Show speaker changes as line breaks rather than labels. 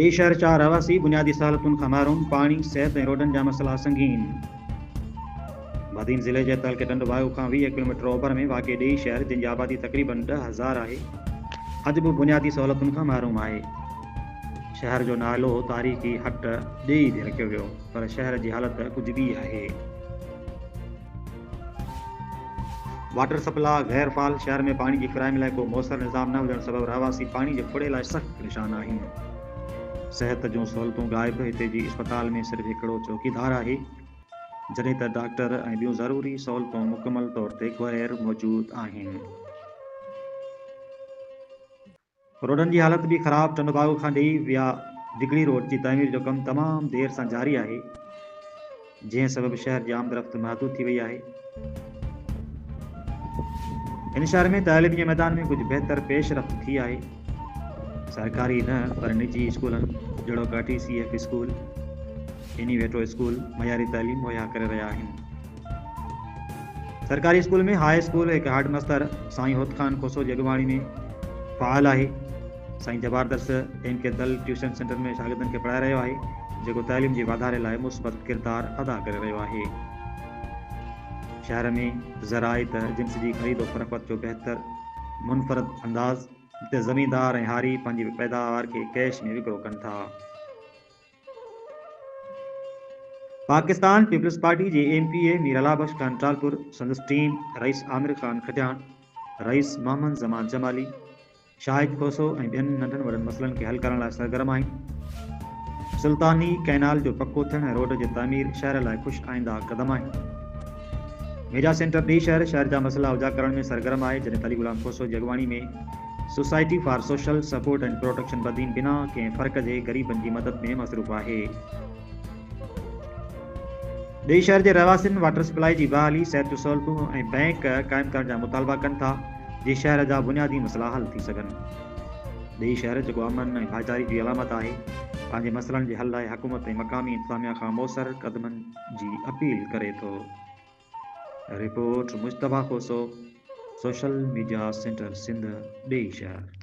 ॾेई शहर 4 रहवासी बुनियादी सहूलतुनि खां महरूम, पाणी, सिहत ऐं रोडनि जा मसइला संगीन। बदीन ज़िले जे तहलके टंडवायो खां 20 किलोमीटर ओभर में वाक़िए ॾेई शहर, जंहिंजी आबादी तक़रीबन 10,000 आहे, अॼु बि बुनियादी सहूलतुनि खां महरूम आहे। शहर जो नालो तारीख़ी हट ॾेई ते रखियो वियो, पर शहर जी हालत कुझु ॿी आहे। वाटर सप्लाई गैर फाल। शहर में पानी की फ़राहमी लाइ को मौसर निज़ाम न हुजण सबबि रहवासी पानी जे फुड़े लाइ सख़्त परेशान आहिनि। सिहत जूं सहूलतूं ग़ाइब। हिते जी अस्पताल में सिर्फ़ु हिकिड़ो चौकीदार आहे, जॾहिं त डॉक्टर ऐं ॿियूं ज़रूरी सहूलतूं मुकमल तौर ते गैर मौजूद आहिनि। रोडनि जी हालत बि ख़राब। टंडवायो खां ॾेई विया दिगड़ी रोड जी तामीर जो कमु तमामु देर सां जारी आहे, जंहिं सबबि शहर जी आमदरफ़्त महदूद थी वई आहे। इन शहर में तालीम जे मैदान में कुझु बहितर पेशरफ़्त थी आहे। सरकारी न पर निजी स्कूलनि जहिड़ो TCF स्कूल, इनिवेटो स्कूल मयारी तालीम मुहैया करे रहिया आहिनि। सरकारी स्कूल में हाई स्कूल हिकु हेडमास्टर साईं होत ख़ान खोसो जी अॻुवाणी में फ़ाइल आहे। साईं ज़बरदस्त MK दल ट्यूशन सेंटर में शागिर्दनि खे पढ़ाए रहियो आहे, जेको तालीम जे वाधारे लाइ मुस्बत किरदारु अदा करे रहियो आहे। शहर में ज़राइत जिन्स जी ख़रीदो फ़रोख्त जो बहितर मुनफ़रद अंदाज़, जिते ज़मींदार ऐं हारी पंहिंजी पैदावार खे कैश में विकिरो कनि था। पाकिस्तान पीपल्स पार्टी जे MPA मीर अला बख्श ख़ान टालपुर, संदसि team rice Aamir Khan खटियाण, rice Mohammad ज़मान जमाली, शाहिद खोसो ऐं ॿियनि नंढनि वॾनि मसइलनि खे हल करण लाइ सरगर्म आहिनि। सुल्तानी कैनाल जो पको थियण ऐं रोड जी तामीर शहर लाइ ख़ुशि आईंदा क़दम आहिनि। मीडिया सेंटर ॾेई शहर जा मसइला उजा करण में सरगर्म आहे, जॾहिं अली गुलाम खोसो जी अॻुवाणी में society for social support and protection Badin बिना कंहिं फ़र्क़ जे ग़रीबनि जी मदद में मसरूफ़ आहे। ॾेई शहर जे रहवासियुनि वाटर सप्लाई जी बहाली, सिहत जूं सहूलतूं ऐं बैंक क़ाइमु करण जा मुतालबा कनि था, जीअं शहर जा बुनियादी मसइला हल थी सघनि। ॾेई शहर जेको अमन ऐं भाईचारे जी अलामत आहे, पंहिंजे मसइलनि जे हल लाइ हुकूमत ऐं मक़ामी इंतिज़ामिया खां मौसर क़दमनि जी अपील करे थो। Report Mushtaba Khoso, social media centre Sindh, ॾेई शहर।